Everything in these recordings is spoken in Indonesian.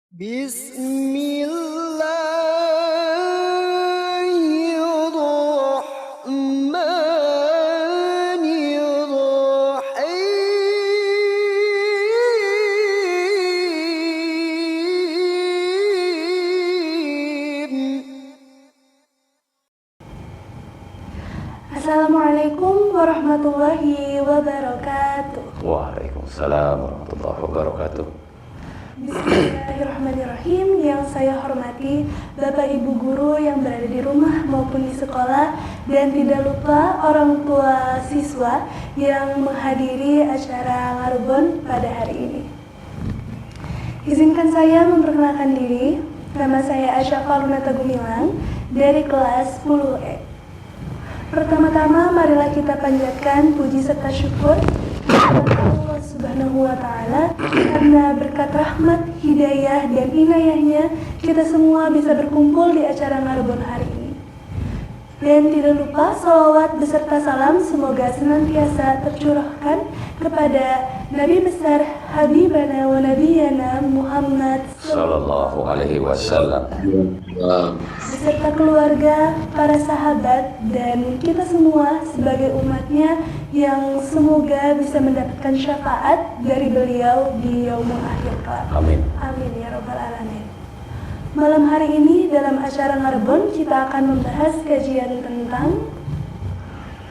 Assalamualaikum warahmatullahi wabarakatuh. Waalaikumsalam warahmatullahi wabarakatuh. Bismillahirrahmanirrahim. Yang saya hormati Bapak Ibu guru yang berada di rumah maupun di sekolah, dan tidak lupa orang tua siswa yang menghadiri acara Ngarbon pada hari ini. Izinkan saya memperkenalkan diri. Nama saya Asya Farunata Gumilang dari kelas 10E. Pertama-tama marilah kita panjatkan puji serta syukur kepada Allah Subhanahu wa Ta'ala, karena berkat rahmat, hidayah, dan inayahnya kita semua bisa berkumpul di acara Ngarbon hari ini. Dan tidak lupa salawat beserta salam semoga senantiasa tercurahkan kepada Nabi besar Habibana wa Nabiyana Muhammad Sallallahu alaihi wasallam beserta keluarga, para sahabat, dan kita semua sebagai umatnya yang semoga bisa mendapatkan syafaat dari beliau di yaumul akhir kelak. Amin. Amin ya rabbal alamin. Malam hari ini dalam acara Ngarbon kita akan membahas kajian tentang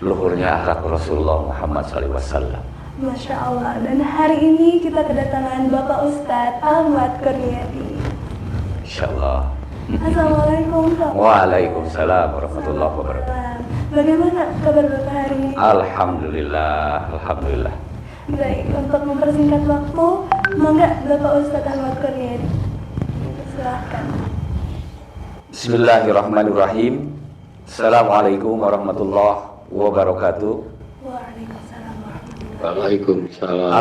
luhurnya akhlak Rasulullah Muhammad SAW. Masya Allah. Dan hari ini kita kedatangan Bapak Ustadz Ahmad Kurniadi. Insyaallah. Assalamualaikum Pak. Waalaikumsalam warahmatullahi wabarakatuh. Bagaimana kabar Bapak hari ini? Alhamdulillah. Baik, untuk mempersingkat waktu, monggo Bapak Ustadz Ahmad Kurniadi. Silahkan. Bismillahirrahmanirrahim. Assalamualaikum warahmatullahi wabarakatuh. Waalaikumsalam warahmatullahi wabarakatuh. Waalaikumsalam.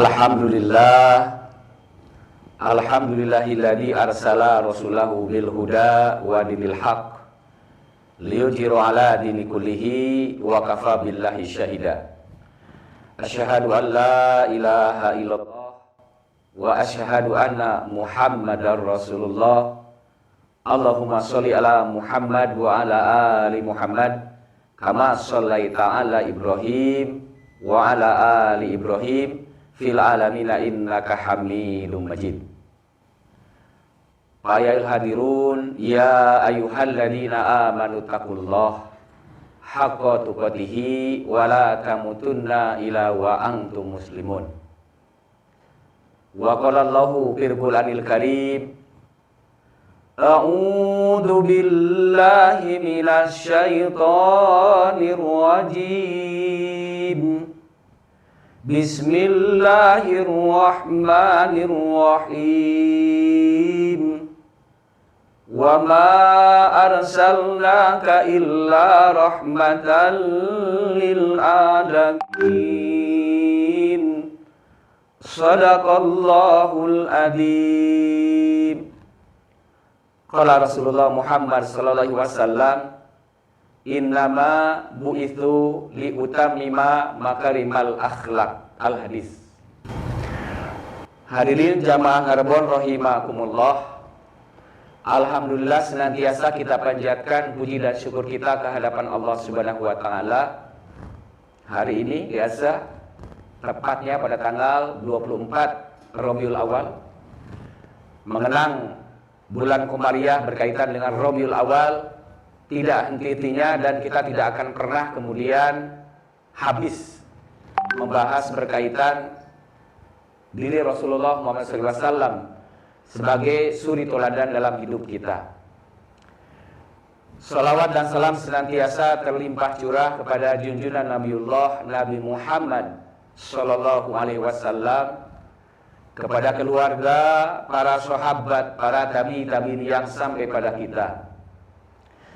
Alhamdulillahilladzi arsala rasulahu bil huda wa dinil haq liyudhiru ala dini kullihi wa kafa billahi syahida. Asyhadu an la ilaha illallah wa asyhadu anna Muhammadar Rasulullah. Allahumma sholli ala Muhammad wa ala ali Muhammad kama shallaita ala Ibrahim wa ala ali Ibrahim fil alamina innaka Hamidum Majid. Ayuhal hadirun ya ayyuhalladzina amanu taqullah haqqa tuqatih wa la tamutunna illa wa antum muslimun. Wa qala Allahu fil Qur'anil Karim, a'udzu billahi minasy syaithanir rajim. Bismillahirrahmanirrahim. Wa ma arsalnaka illa rahmatan lil alamin. Shadaqallahul adzim. Qala Rasulullah Muhammad sallallahu alaihi wasallam, innama bu'itsu liutammima makarimal akhlak. Al-hadis. Hadirin jamaah Ngarbon rahimakumullah. Alhamdulillah senantiasa kita panjatkan puji dan syukur kita ke hadapan Allah Subhanahu wa Ta'ala. Hari ini biasa tepatnya pada tanggal 24 Rabiul Awal, mengenang bulan Komariah berkaitan dengan Rabiul Awal, tidak henti-hentinya, dan kita tidak akan pernah kemudian habis membahas berkaitan diri Rasulullah Muhammad SAW sebagai suri teladan dalam hidup kita. Salawat dan salam senantiasa terlimpah curah kepada junjungan Nabiullah Nabi Muhammad Sallallahu Alaihi Wasallam, kepada keluarga, para sahabat, para tabi'in yang sampai pada kita,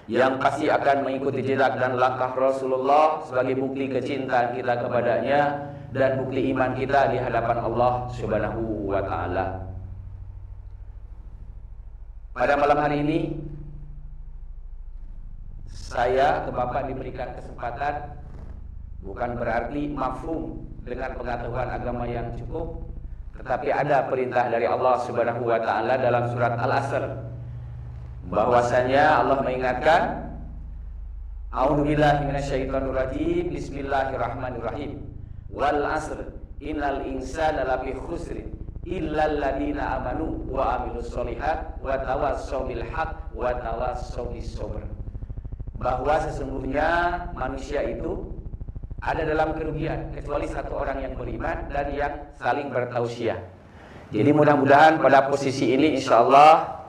yang pasti akan mengikuti jejak dan langkah Rasulullah sebagai bukti kecintaan kita kepadanya dan bukti iman kita di hadapan Allah Subhanahu wa Ta'ala. Pada malam hari ini saya atau Bapak diberikan kesempatan, bukan berarti mafhum dengan pengetahuan agama yang cukup, Tetapi ada perintah dari Allah Subhanahu wa taala dalam surat Al-Asr, bahwasanya Allah mengingatkan, A'udzubillahi minasyaitonir rajim, bismillahirrahmanirrahim. Wal 'asr, innal insana lafi khusrin illal ladzina amanu wa 'amilus sholihat wa tawassaw bil haqq wa tawassaw bis sabr. Bahwa sesungguhnya manusia itu ada dalam kerugian kecuali satu orang yang beriman dan yang saling bertausiah. Jadi mudah-mudahan pada posisi ini insyaallah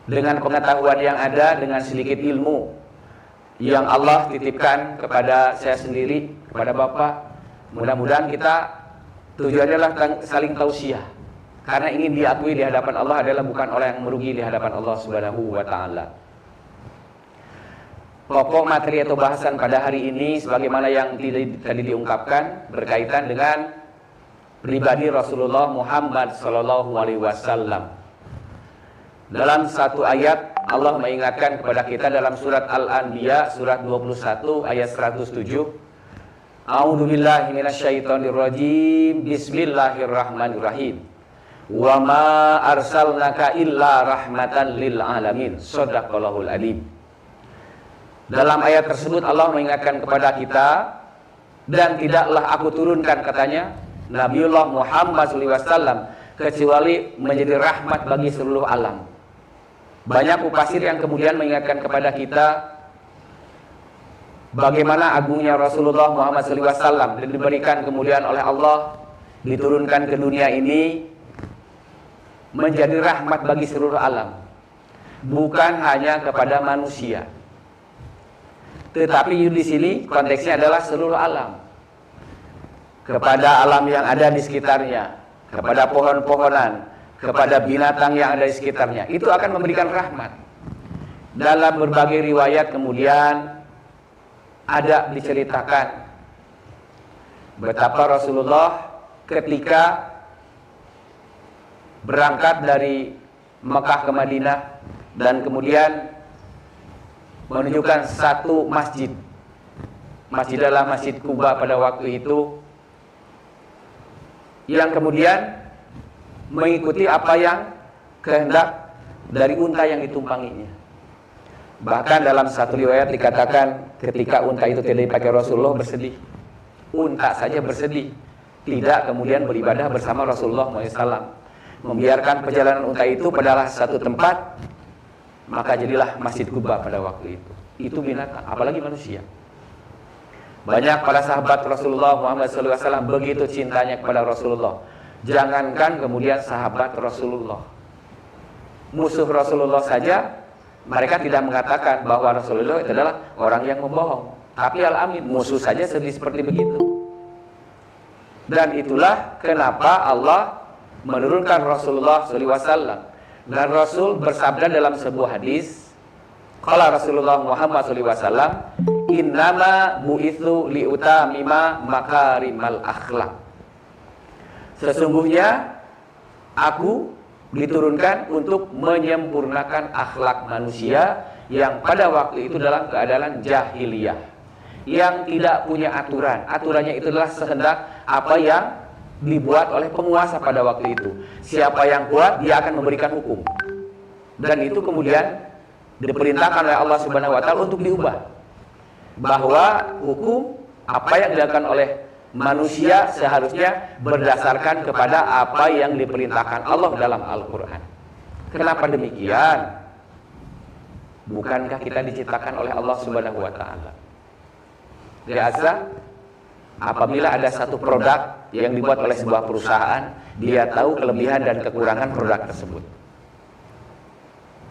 dengan pengetahuan yang ada, dengan sedikit ilmu yang Allah titipkan kepada saya sendiri, kepada Bapak, mudah-mudahan kita tujuannya adalah saling tausiah, karena ingin diakui di hadapan Allah adalah bukan orang yang merugi di hadapan Allah Subhanahu wa taala. Pokok materi atau bahasan pada hari ini sebagaimana yang tadi diungkapkan berkaitan dengan pribadi Rasulullah Muhammad sallallahu alaihi wasallam. Dalam satu ayat Allah mengingatkan kepada kita dalam surat Al-Anbiya surat 21 ayat 107. A'udzubillahi minasyaitonirrajim. Bismillahirrahmanirrahim. Wa ma arsalnaka illa rahmatan lil alamin. Shadaqallahul adzim. Dalam ayat tersebut Allah mengingatkan kepada kita, dan tidaklah aku turunkan katanya Nabiullah Muhammad SAW kecuali menjadi rahmat bagi seluruh alam. Banyak mufasir yang kemudian mengingatkan kepada kita bagaimana agungnya Rasulullah Muhammad SAW dan diberikan kemudian oleh Allah, diturunkan ke dunia ini menjadi rahmat bagi seluruh alam, bukan hanya kepada manusia. Tetapi di sini konteksnya adalah seluruh alam, kepada alam yang ada di sekitarnya, kepada pohon-pohonan, kepada binatang yang ada di sekitarnya. Itu akan memberikan rahmat. Dalam berbagai riwayat kemudian ada diceritakan betapa Rasulullah ketika berangkat dari Mekah ke Madinah dan kemudian menunjukkan satu masjid. Masjid adalah Masjid Kuba pada waktu itu, yang kemudian mengikuti apa yang kehendak dari unta yang ditumpanginya. Bahkan dalam satu riwayat dikatakan ketika unta itu tidak dipakai Rasulullah bersedih. Unta saja bersedih, tidak kemudian beribadah bersama Rasulullah SAW. Membiarkan perjalanan unta itu pada satu tempat, maka jadilah Masjid Kuba pada waktu itu. Itu binatang, apalagi manusia. Banyak para sahabat Rasulullah Muhammad SAW begitu cintanya kepada Rasulullah. Jangankan kemudian sahabat Rasulullah, musuh Rasulullah saja mereka tidak mengatakan bahwa Rasulullah itu adalah orang yang membohong. Tapi al-amin, musuh saja sedih seperti begitu. Dan itulah kenapa Allah menurunkan Rasulullah SAW. Dan Rasul bersabda dalam sebuah hadis, qala Rasulullah Muhammad SAW, innama bu'itsu liutamima makarimal akhlak. Sesungguhnya aku diturunkan untuk menyempurnakan akhlak manusia yang pada waktu itu dalam keadaan jahiliyah, yang tidak punya aturan. Aturannya itu adalah sehendak apa yang dibuat oleh penguasa pada waktu itu. Siapa yang kuat, dia akan memberikan hukum. Dan itu kemudian diperintahkan oleh Allah Subhanahu wa taala untuk diubah. Bahwa hukum apa yang dilakukan oleh manusia seharusnya berdasarkan kepada apa yang diperintahkan Allah dalam Al-Quran. Kenapa demikian? Bukankah kita diciptakan oleh Allah Subhanahu wa taala? Biasa apabila ada satu produk yang dibuat oleh sebuah perusahaan, dia tahu kelebihan dan kekurangan produk tersebut.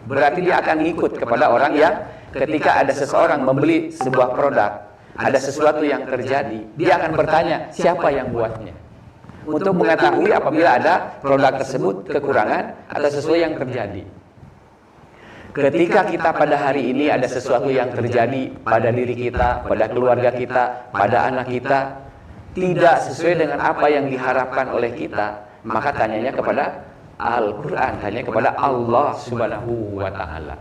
Berarti dia akan ikut kepada orang yang ketika ada seseorang membeli sebuah produk, ada sesuatu yang terjadi, dia akan bertanya siapa yang buatnya, untuk mengetahui apabila ada produk tersebut kekurangan atau sesuatu yang terjadi. Ketika kita pada hari ini ada sesuatu yang terjadi pada diri kita, pada keluarga kita, pada anak kita, tidak sesuai dengan apa yang diharapkan oleh kita, maka tanyanya kepada Al-Quran, tanya kepada Allah Subhanahu wa ta'ala.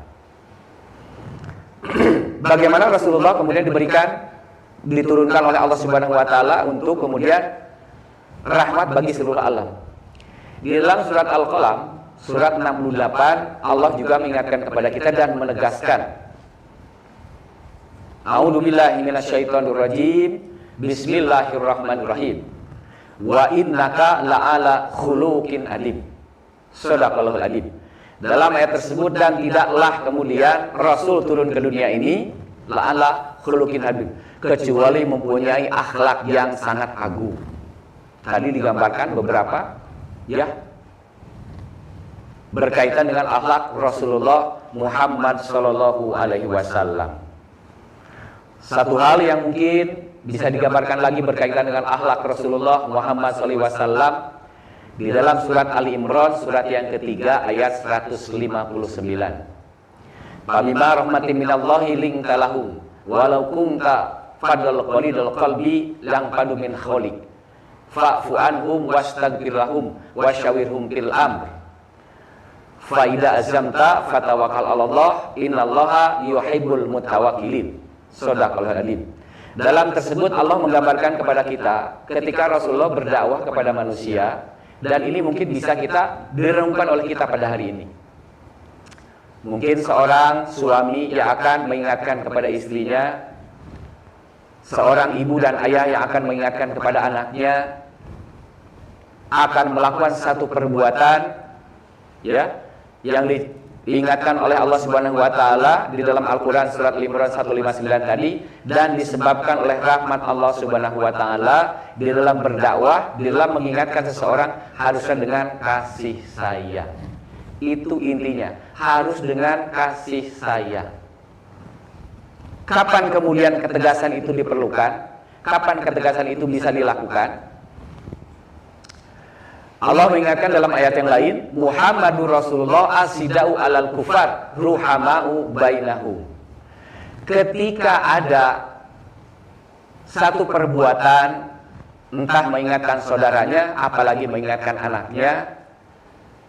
Bagaimana Rasulullah kemudian diturunkan oleh Allah Subhanahu wa ta'ala untuk kemudian rahmat bagi seluruh alam. Di dalam surat Al-Qalam, surat 68, Allah juga mengingatkan kepada kita dan menegaskan, A'udzubillahi minasyaitonirrajim, Bismillahirrahmanirrahim. Wa innaka la'ala khuluqin adim. Shadaqallahul adim. Dalam ayat tersebut, dan tidaklah kemudian Rasul turun ke dunia ini la'ala khuluqin adim, kecuali mempunyai akhlak yang sangat agung. Tadi digambarkan beberapa ya berkaitan dengan akhlak Rasulullah Muhammad sallallahu alaihi wasallam. Satu hal yang mungkin bisa digambarkan lagi berkaitan dengan akhlak Rasulullah Muhammad sallallahu alaihi wasallam di dalam surat Ali Imran, surat yang ketiga ayat 159. Fabima rahmatin minallahi linta lahum walau kunta fadl qalidul qalbi lang padu min khaliq fa'fu anhum wastaghfir lahum wasyawirhum fil amr fa idza azamta fatawakkal 'alallah innallaha yuhibbul mutawakkilin. Shadaqallahul adzim. Dalam tersebut Allah menggambarkan kepada kita ketika Rasulullah berdakwah kepada manusia, dan ini mungkin bisa kita direnungkan oleh kita pada hari ini. Mungkin seorang suami yang akan mengingatkan kepada istrinya, seorang ibu dan ayah yang akan mengingatkan kepada anaknya, akan melakukan satu perbuatan ya yang diingatkan oleh Allah Subhanahu wa taala di dalam Al-Qur'an surat Al-Imran 159 tadi, dan disebabkan oleh rahmat Allah Subhanahu wa taala di dalam berdakwah, di dalam mengingatkan seseorang harusnya dengan kasih sayang. Itu intinya, harus dengan kasih sayang. Kapan kemudian ketegasan itu diperlukan? Kapan ketegasan itu bisa dilakukan? Allah mengingatkan dalam ayat yang lain, Muhammadur Rasulullah asidau alal kufar ruhamau bainahum. Ketika ada satu perbuatan, entah mengingatkan saudaranya, apalagi mengingatkan anaknya,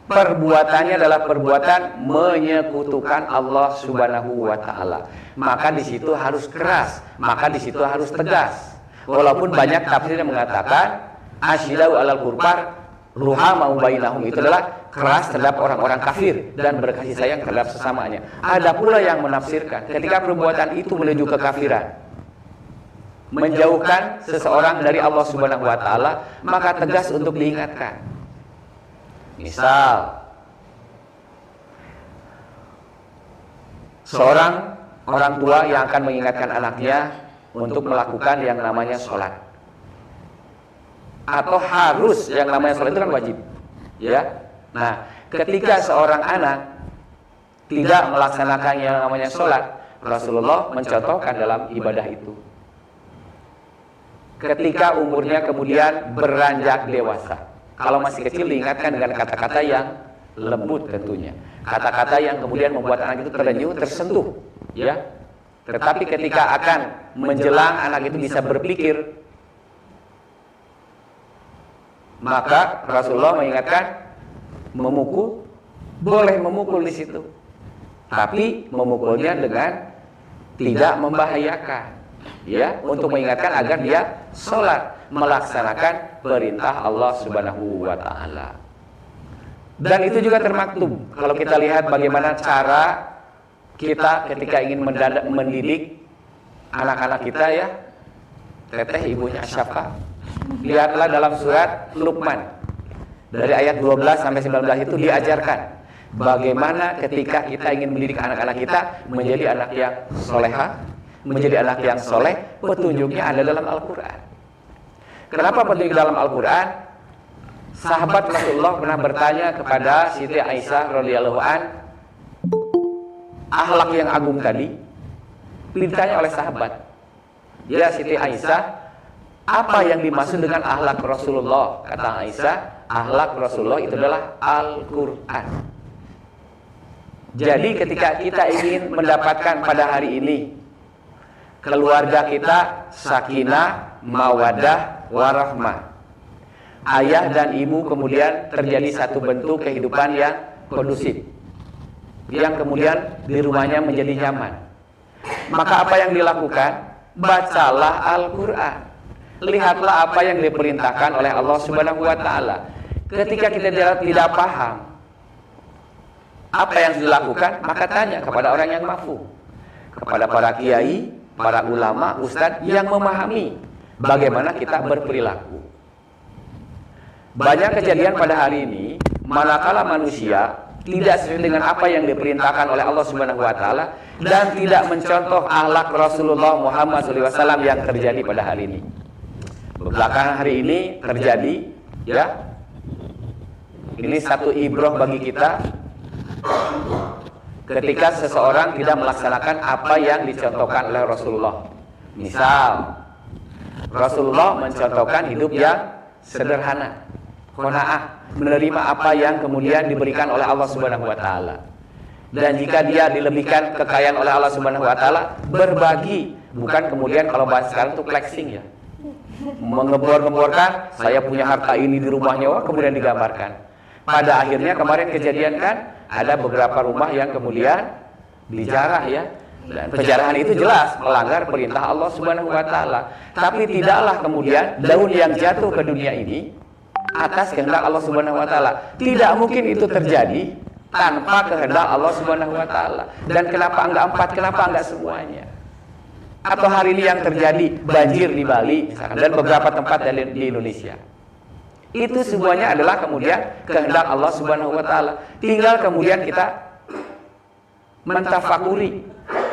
perbuatannya adalah perbuatan menyekutukan Allah Subhanahu wa taala, maka di situ harus keras, maka di situ harus tegas. Walaupun banyak tafsir yang mengatakan asidau alal kufar ruhamau bainahum, itu adalah keras terhadap orang-orang kafir dan berkasih sayang terhadap sesamanya. Ada pula yang menafsirkan ketika perbuatan itu menuju kekafiran, menjauhkan seseorang dari Allah Subhanahu wa taala, maka tegas untuk diingatkan. Misal seorang orang tua yang akan mengingatkan anaknya untuk melakukan yang namanya sholat, atau harus, yang namanya sholat itu kan wajib ya. Nah, ketika seorang anak tidak melaksanakan yang namanya sholat, Rasulullah mencontohkan dalam ibadah itu ketika umurnya kemudian beranjak dewasa. Kalau masih kecil diingatkan dengan kata-kata yang lembut tentunya, kata-kata yang kemudian membuat anak itu terenyuh, tersentuh ya. Tetapi ketika akan menjelang anak itu bisa berpikir, maka Rasulullah mengingatkan memukul, boleh memukul di situ, tapi memukulnya dengan tidak membahayakan ya, untuk mengingatkan agar dia sholat, melaksanakan perintah Allah Subhanahu wa taala. Dan itu juga termaktub kalau kita lihat bagaimana cara kita ketika ingin mendidik anak-anak kita ya. Teteh ibunya Syafa, lihatlah dalam surat Luqman dari ayat 12 sampai 19 itu diajarkan bagaimana ketika kita ingin mendidik anak-anak kita menjadi anak yang soleha, menjadi anak yang soleh. Petunjuknya ada dalam Al-Quran. Kenapa petunjuk dalam Al-Quran? Sahabat Rasulullah pernah bertanya kepada Siti Aisyah radhiyallahu an, akhlak yang agung tadi ditanya oleh sahabat, ya Siti Aisyah, apa yang dimaksud dengan akhlak Rasulullah? Kata Aisyah, akhlak Rasulullah itu adalah Al-Quran. Jadi ketika kita ingin mendapatkan pada hari ini keluarga kita sakinah, mawadah, warahmah, ayah dan ibu kemudian terjadi satu bentuk kehidupan yang kondusif, yang kemudian di rumahnya menjadi nyaman, maka apa yang dilakukan? Bacalah Al-Quran. lihatlah apa yang diperintahkan oleh Allah Subhanahu wa taala. Ketika kita tidak paham apa yang dilakukan, maka tanya kepada orang yang mampu, kepada para kiai, para ulama, ustadz yang memahami bagaimana kita berperilaku. Banyak kejadian pada hari ini, manakala manusia tidak sesuai dengan apa yang diperintahkan oleh Allah Subhanahu wa taala dan tidak mencontoh akhlak Rasulullah Muhammad SAW yang terjadi pada hari ini. Belakangan hari ini terjadi, ya. Ini satu ibrah bagi kita ketika seseorang tidak melaksanakan apa yang dicontohkan oleh Rasulullah. Misal, Rasulullah mencontohkan hidup yang sederhana, qanaah, menerima apa yang kemudian diberikan oleh Allah Subhanahu wa taala. Dan jika dia dilebihkan kekayaan oleh Allah Subhanahu wa taala, berbagi, bukan kemudian kalau bahasa sekarang itu flexing ya. Mengebor-geborkan, saya punya harta ini di rumahnya, wah, kemudian digambarkan. Pada akhirnya kemarin kejadian kan ada beberapa rumah yang kemudian dijarah ya. Dan penjarahan itu jelas melanggar perintah Allah Subhanahu wa taala. Tapi tidaklah kemudian daun yang jatuh ke dunia ini atas kehendak Allah Subhanahu wa taala. Tidak mungkin itu terjadi tanpa kehendak Allah Subhanahu wa taala. Dan kenapa enggak 4, kenapa enggak semuanya? Atau hari ini yang terjadi banjir di Bali misalkan, dan beberapa tempat di Indonesia. Itu semuanya adalah kemudian kehendak Allah Subhanahu wa taala. Tinggal kemudian kita mentafakuri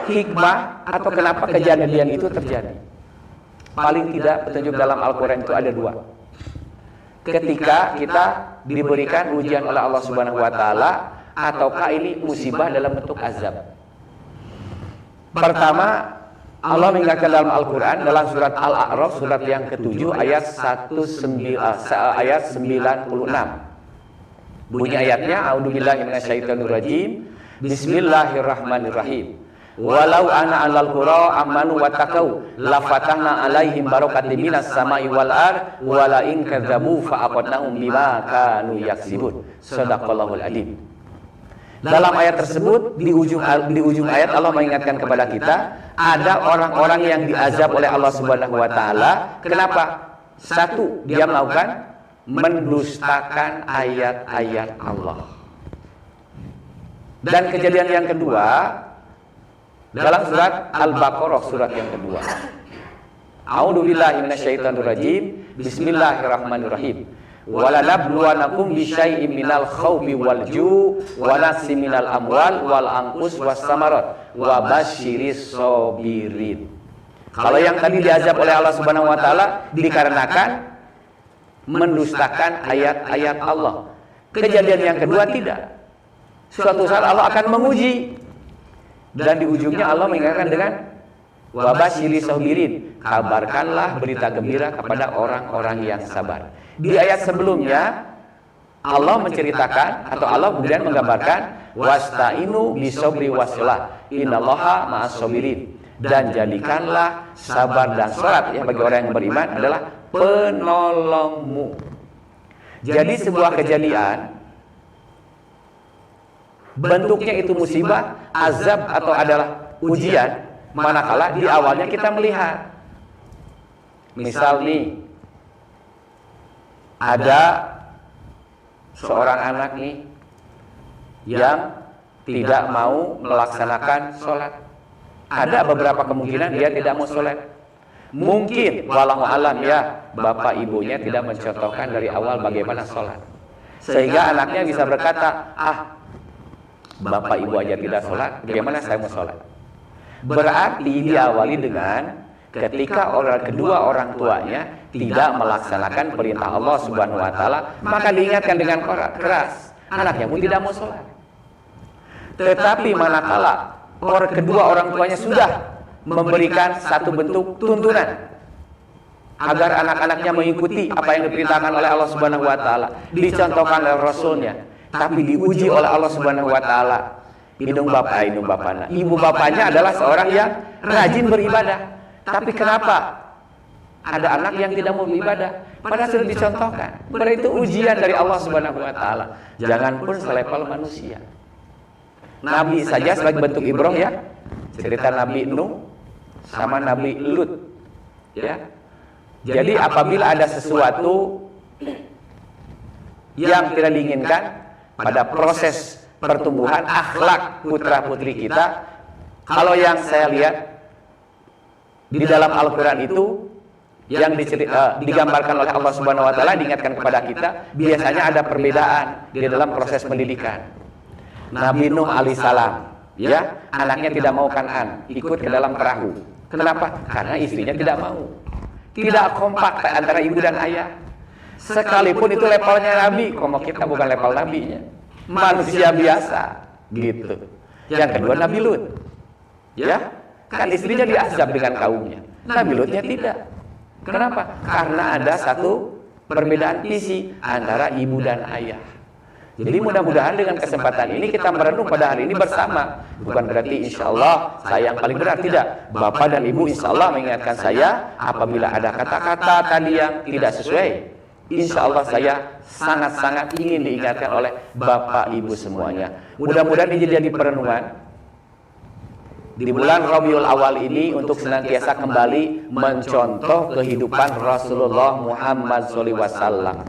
hikmah atau kenapa kejadian itu terjadi. Paling tidak petunjuk dalam Al-Qur'an itu ada 2. Ketika kita diberikan ujian oleh Allah Subhanahu wa taala, ataukah ini musibah dalam bentuk azab. Pertama, Allah mengingatkan dalam Al-Quran dalam surat Al-A'raf surat yang ke-7 ayat 96. Bunyi ayatnya, A'udzubillahi minasyaitonirrajim. Bismillahirrahmanirrahim. Walau ana 'alal qura amanu wattaqau la fatahna 'alaihim barakatin minas sama'i wal ard wa la in kadzabu fa aqadnahum bima kanu yaksibun. Shadaqallahul adzim. Dalam ayat tersebut di ujung ayat Allah mengingatkan kepada kita ada orang-orang yang diazab oleh Allah Subhanahu wa taala. Kenapa? Satu, dia melakukan mendustakan ayat-ayat Allah. Dan kejadian yang kedua dalam surat Al-Baqarah surat yang kedua. A'udzubillahi minasyaitonirrajim. Bismillahirrahmanirrahim. Wala nabluwanakum bisyai'im minal khawfi wal ju' wa naqsim minal amwal wal anqus was samarat wa basyiris sabirin. Kalau yang tadi diazab oleh Allah Subhanahu wa taala dikarenakan mendustakan ayat-ayat Allah. Kejadian yang kedua tidak. Suatu saat Allah akan menguji dan di ujungnya Allah mengingatkan dengan wa basyiris sabirin. Kabarkanlah berita gembira kepada orang-orang yang sabar. Di ayat sebelumnya Allah menceritakan atau Allah kemudian menggambarkan wasta'inu bisabri wassalah innallaha ma'as sabirin, dan jadikanlah sabar dan salat ya bagi orang yang beriman adalah penolongmu. Jadi sebuah kejadian bentuknya itu musibah, azab atau adalah ujian manakala di awalnya kita melihat misal nih ada seorang anak nih yang tidak mau melaksanakan sholat. Ada beberapa kemungkinan dia tidak mau sholat. Mungkin wallahu alam ya bapak ibunya tidak mencontohkan dari awal bagaimana sholat, sehingga anaknya bisa berkata, bapak ibu aja tidak sholat, bagaimana saya mau sholat? Berarti diawali dengan ketika kedua orang tuanya tidak melaksanakan perintah Allah Subhanahu wa taala, maka diingatkan dengan keras, anaknya pun tidak mau sholat. Tetapi manakala kedua orang tuanya sudah memberikan satu bentuk tuntunan agar anak-anaknya mengikuti apa yang diperintahkan oleh Allah Subhanahu wa taala, dicontohkan oleh Rasulnya, tapi diuji oleh Allah Subhanahu wa taala, ibu bapaknya adalah seorang yang rajin beribadah. Tapi kenapa ada anak yang tidak mau beribadah? Padahal sudah dicontohkan. Berarti itu ujian dari Allah Subhanahu wa taala. Jangan pun selevel manusia. Nabi saja sebagai bentuk ibrah ya. Cerita Nabi Nuh sama Nabi Lut. Ya. Jadi apabila ada sesuatu yang tidak diinginkan pada proses pertumbuhan akhlak putra-putri kita, kalau yang saya lihat di dalam Al-Quran itu yang digambarkan oleh Allah Subhanahu wa taala, diingatkan kepada kita, biasanya ada perbedaan di dalam proses pendidikan. Nabi Nuh alaihissalam, ya, anaknya tidak mau Kan'an, ikut ke dalam perahu. Kenapa? Karena istrinya tidak mau. Tidak kompak antara ibu dan ayah. Sekalipun itu levelnya Nabi, kalau kita bukan level nabinya, manusia biasa, gitu. Yang kedua Nabi Lut, ya, kan istrinya diazab dengan kaumnya. Nabi Lutnya tidak. Kenapa? Karena ada satu perbedaan visi antara ibu dan ayah. Jadi mudah-mudahan dengan kesempatan ini kita merenung pada hari ini bersama. Bukan berarti insya Allah saya yang paling benar, tidak. Bapak dan Ibu insya Allah mengingatkan saya apabila ada kata-kata tadi yang tidak sesuai, insya Allah saya sangat-sangat ingin diingatkan oleh Bapak Ibu semuanya. Mudah-mudahan ini jadi perenungan di bulan Rabiul Awal ini untuk senantiasa kembali mencontoh kehidupan Rasulullah Muhammad SAW,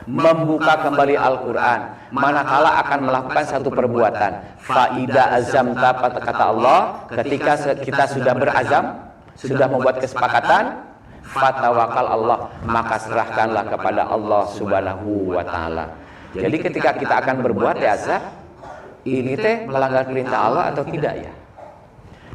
membuka kembali Al-Quran manakala akan melakukan satu perbuatan. Faida azamta, kata Allah, ketika kita sudah berazam, sudah membuat kesepakatan, fatawakal Allah, maka serahkanlah kepada Allah Subhanahu wa taala. Jadi ketika kita akan berbuat azab, ini teh melanggar perintah Allah atau tidak ya?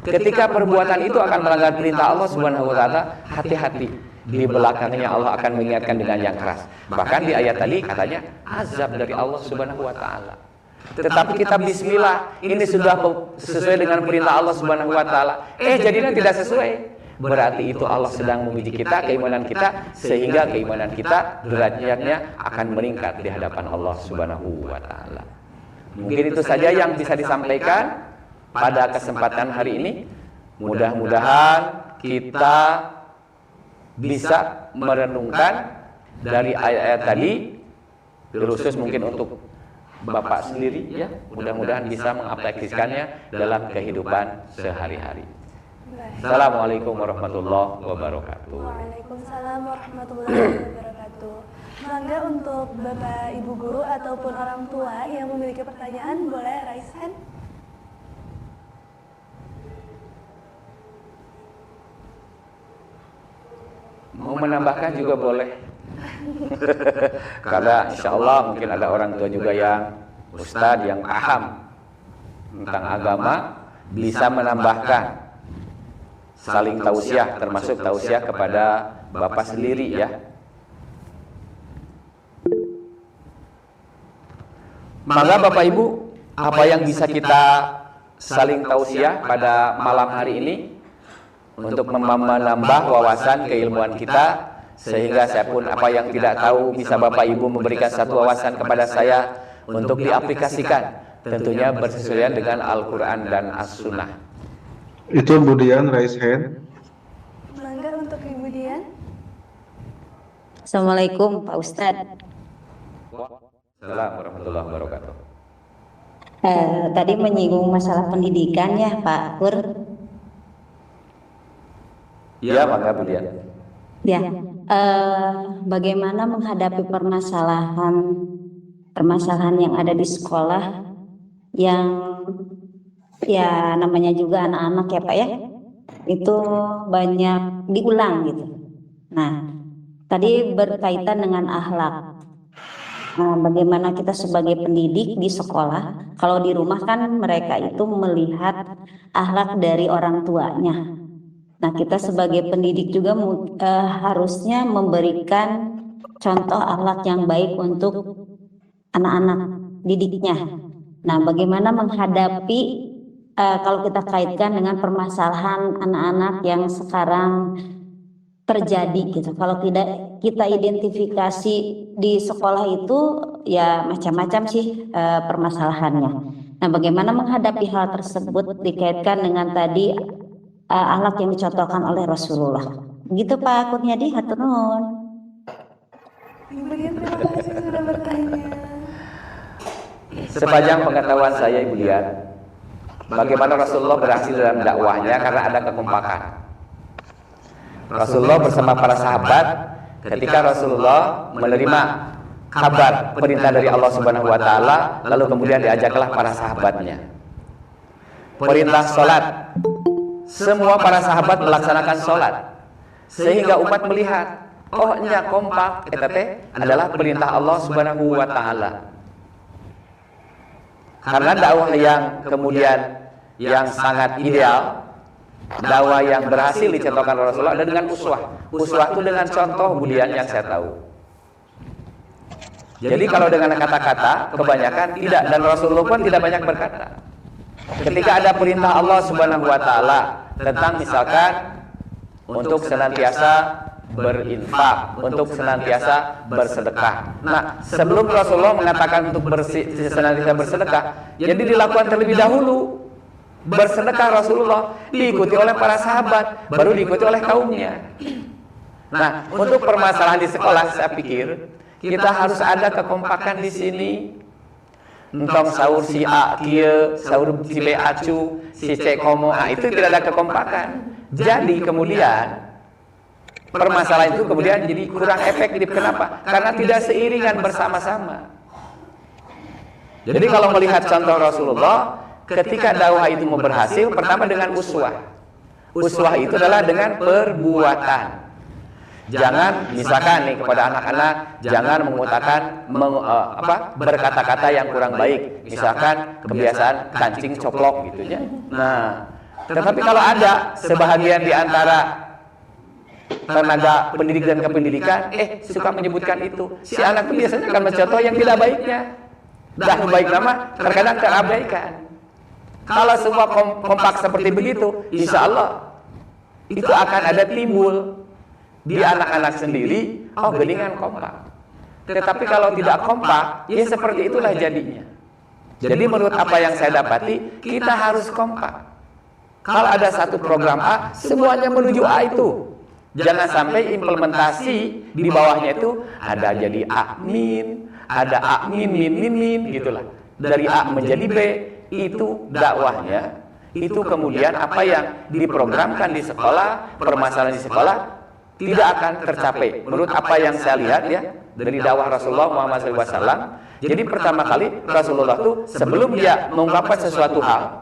Ketika perbuatan itu akan melanggar perintah Allah Subhanahu wa taala, hati-hati. Di belakangnya Allah akan mengingatkan dengan yang keras. Bahkan di ayat tadi katanya azab dari Allah Subhanahu wa taala. Tetapi kita bismillah, ini sudah sesuai dengan perintah Allah Subhanahu wa taala. Jadinya tidak sesuai. Berarti itu Allah sedang menguji kita, keimanan kita, sehingga keimanan kita derajatnya akan meningkat di hadapan Allah Subhanahu wa taala. Mungkin itu saja yang bisa disampaikan pada kesempatan hari ini. Mudah-mudahan kita bisa merenungkan dari ayat-ayat tadi, khusus mungkin untuk Bapak sendiri, ya, mudah-mudahan bisa mengaplikasikannya dalam kehidupan sehari-hari. Assalamualaikum warahmatullahi wabarakatuh. Waalaikumsalam warahmatullahi wabarakatuh. Mangga untuk Bapak Ibu guru ataupun orang tua yang memiliki pertanyaan boleh raise hand. Mau menambahkan juga boleh. Karena insya Allah mungkin ada orang tua juga yang ustadz yang paham tentang agama, bisa menambahkan, saling tausiah, termasuk tausiah kepada Bapak sendiri ya. Maka Bapak Ibu, apa yang bisa kita saling tausiah pada malam hari ini untuk menambah wawasan keilmuan kita, sehingga saya pun apa yang tidak tahu bisa Bapak Ibu memberikan satu wawasan kepada saya untuk diaplikasikan, tentunya bersesuaian dengan Al-Quran dan As-Sunnah. Itu Bu Dian raise hand. Mangga untuk Ibu Dian. Assalamualaikum Pak Ustadz. Assalamualaikum warahmatullahi wabarakatuh. Tadi menyinggung masalah pendidikan ya Pak Kur. Iya, mangga Bu Dian. Ya, bagaimana menghadapi permasalahan yang ada di sekolah yang ya namanya juga anak-anak ya Pak ya, itu banyak diulang gitu. Nah, tadi berkaitan dengan akhlak. Bagaimana kita sebagai pendidik di sekolah, kalau di rumah kan mereka itu melihat akhlak dari orang tuanya. Nah, kita sebagai pendidik juga harusnya memberikan contoh akhlak yang baik untuk anak-anak didiknya. Nah, bagaimana menghadapi kalau kita kaitkan dengan permasalahan anak-anak yang sekarang terjadi gitu. Kalau tidak kita identifikasi di sekolah itu ya macam-macam sih permasalahannya. Nah, bagaimana menghadapi hal tersebut dikaitkan dengan tadi akhlak yang dicontohkan oleh Rasulullah. Begitu Pak Kurniadi, hatur nuhun. Ibu Dian, terima kasih sudah bertanya. Sepanjang pengetahuan saya Ibu Dian, bagaimana Rasulullah berhasil dalam dakwahnya karena ada kekompakan. Rasulullah bersama para sahabat ketika Rasulullah menerima kabar perintah dari Allah Subhanahu wa taala, lalu kemudian diajaklah para sahabatnya. Perintah salat. Semua para sahabat melaksanakan salat. Sehingga umat melihat, oh nya kompak eta teh adalah perintah Allah Subhanahu wa taala. Karena dakwah yang kemudian yang sangat ideal, dakwah yang berhasil dicontohkan Rasulullah ada dengan uswah. Uswah itu dengan contoh budian yang saya tahu. Jadi kalau dengan kata-kata kebanyakan tidak, dan Rasulullah pun tidak banyak berkata. Ketika ada perintah Allah Subhanahu wa taala tentang misalkan untuk senantiasa berinfak, untuk senantiasa bersedekah. Nah, sebelum Rasulullah mengatakan untuk senantiasa bersedekah, jadi dilakukan terlebih dahulu. Bersedekah Rasulullah diikuti oleh para sahabat, baru diikuti oleh kaumnya. Nah, untuk permasalahan di sekolah saya pikir kita harus ada kekompakan di sini. Entong sahur si A kieu, sahur si B acu, si C komo, nah itu tidak ada kekompakan. Jadi kemudian permasalahan itu kemudian jadi kurang efektif. Kenapa? Karena tidak seiringan bersama-sama. Jadi kalau melihat contoh Rasulullah, ketika dakwah itu mau berhasil, pertama dengan uswah. Uswah itu adalah dengan perbuatan. Jangan misalkan nih kepada anak-anak, jangan mengutarakan berkata-kata yang kurang baik. Misalkan kebiasaan kancing coplok gitu ya. Nah, tetapi kalau ada sebahagian di antara tenaga pendidik dan kependidikan suka menyebutkan itu, si anak itu biasanya akan mencontoh yang tidak baiknya. Dah baik nama terkadang terabaikan. Kalau semua kompak seperti begitu, insya Allah itu akan ada timbul di anak-anak sendiri, oh geningan kompak. Tetapi kalau tidak kompak, ya seperti itulah jadinya. Jadi menurut apa yang saya dapati, kita harus kompak. Kalau ada satu program A, semuanya menuju A itu. Jangan sampai implementasi di bawahnya itu ada jadi A min, ada A min min min min gitulah. Dari A menjadi B, itu dakwahnya. Itu kemudian apa yang diprogramkan di sekolah, permasalahan di sekolah tidak akan tercapai. Menurut apa yang saya lihat ya dari dakwah Rasulullah Muhammad SAW. Jadi pertama kali Rasulullah itu sebelum dia mengungkapkan sesuatu hal,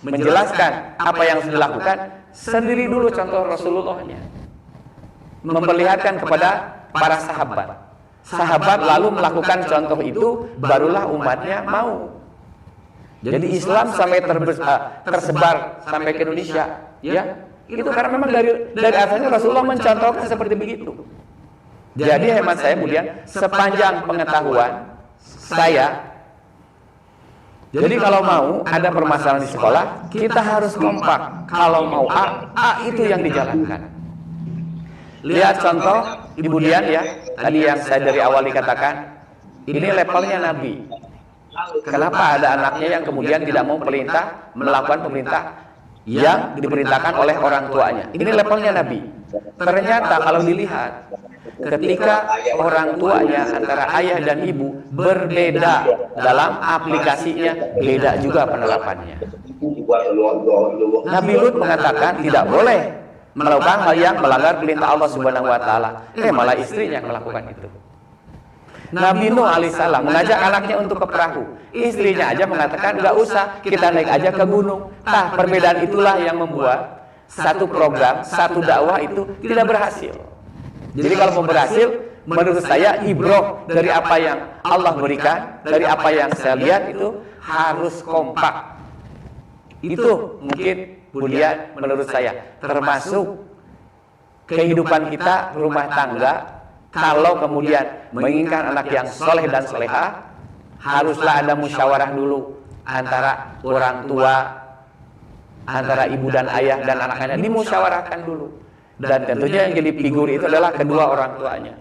menjelaskan apa yang sudah dilakukan, sendiri dulu contoh Rasulullahnya, memperlihatkan kepada para sahabat. Sahabat lalu melakukan contoh itu, barulah umatnya mau. Jadi Islam sampai tersebar sampai ke Indonesia, ya itu karena memang dari asalnya Rasulullah mencontohkan seperti begitu. Jadi hemat saya kemudian sepanjang pengetahuan saya, jadi kalau mau ada permasalahan di sekolah, kita harus kompak. Kalau mau A itu yang dijalankan. Lihat contoh Ibu Dian ya, tadi yang saya dari awal dikatakan, ini levelnya Nabi. Kenapa ada anaknya yang kemudian tidak mau melakukan perintah yang diperintahkan oleh orang tuanya? Ini levelnya Nabi. Ternyata kalau dilihat, ketika orang tuanya antara ayah dan ibu berbeda dalam aplikasinya, beda juga penerapannya. Nabi Lut mengatakan tidak boleh melakukan hal yang melanggar perintah Allah Subhanahu wa taala. Malah istrinya yang melakukan itu. Nabi Nuh alaihissalam mengajak anaknya untuk ke perahu. Istrinya aja mengatakan enggak usah, kita naik aja ke gunung. Nah, perbedaan itulah yang membuat satu program, satu dakwah itu tidak berhasil. Jadi kalau mau berhasil, menurut saya ibroh dari apa yang Allah berikan, dari apa yang saya lihat itu harus kompak. Itu mungkin Budian menurut saya termasuk kehidupan kita rumah tangga. Kalau kemudian menginginkan anak yang soleh dan soleha, haruslah ada musyawarah dulu antara orang tua, antara ibu dan ayah dan anak-anaknya, dimusyawarahkan dulu. Dan tentunya yang jadi figur itu adalah kedua orang tuanya.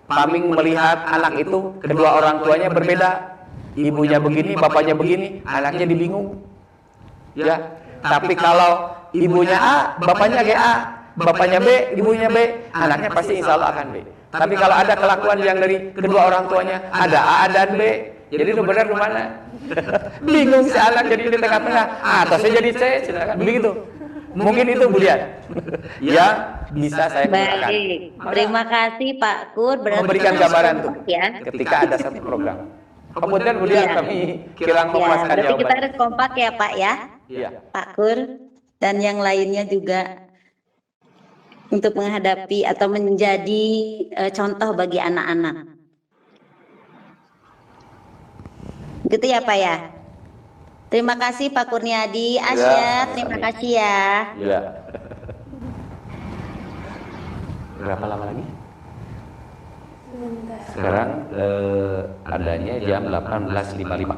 Paming melihat anak itu, kedua orang tuanya berbeda, ibunya begini, bapaknya begini, anaknya dibingung. Ya, tapi kalau ibunya A, bapaknya A, bapaknya B, ibunya B, anaknya pasti insya Allah akan B. Tapi kalau ada kelakuan yang dari kedua orang tuanya, ada A dan B, jadi itu benar di mana? Bingung si anak jadi di tengah-tengah, atasnya jadi C, begitu. Mungkin itu Budian. Ya, bisa saya gunakan. Baik, terima kasih Pak Kur. Berarti Memberikan kita gambaran harus tuh kompak ya. ketika ada satu program. Kemudian Iya. kami kirang Ya, memuaskan berarti kita jawaban. harus kompak ya Pak ya, Iya. Pak Kur, dan yang lainnya juga untuk menghadapi atau menjadi contoh bagi anak-anak. Gitu ya Pak ya. Terima kasih Pak Kurniadi, Asya, terima kasih ya. Iya. Berapa lama lagi? Sebentar. Sekarang adanya jam 18.55.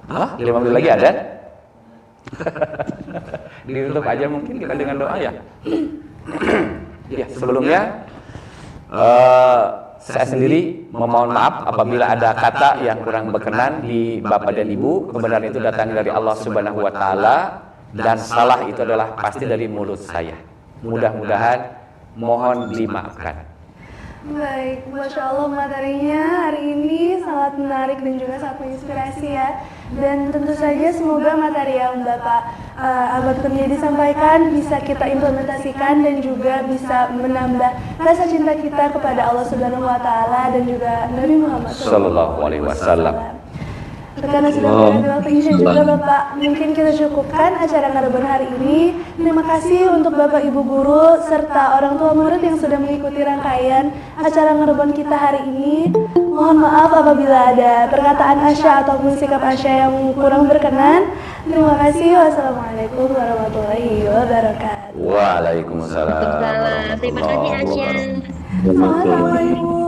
Hah? 5 menit lagi ada? Ditutup aja mungkin kita dengan doa ya. Ya, sebelumnya saya sendiri memohon maaf apabila ada kata yang kurang berkenan di Bapak dan Ibu. Kebenaran itu datang dari Allah Subhanahu wa taala dan salah itu adalah pasti dari mulut saya. Mudah-mudahan mohon dimaafkan. Baik, Masya Allah materinya hari ini sangat menarik dan juga sangat menginspirasi ya. Dan tentu saja semoga materi yang Bapak Ahmad Kurniadi disampaikan bisa kita implementasikan dan juga bisa menambah rasa cinta kita kepada Allah Subhanahu wa taala dan juga Nabi Muhammad Sallallahu alaihi wasallam. Karena sudah mengambil waktu Isya juga Bapak, mungkin kita cukupkan acara Ngarban hari ini. Terima kasih untuk Bapak Ibu guru serta orang tua murid yang sudah mengikuti rangkaian acara Ngarban kita hari ini. Mohon maaf apabila ada perkataan Asya ataupun sikap Asya yang kurang berkenan. Terima kasih. Wassalamualaikum warahmatullahi wabarakatuh. Waalaikumsalam. Terima kasih Asya. Sama-sama Ibu.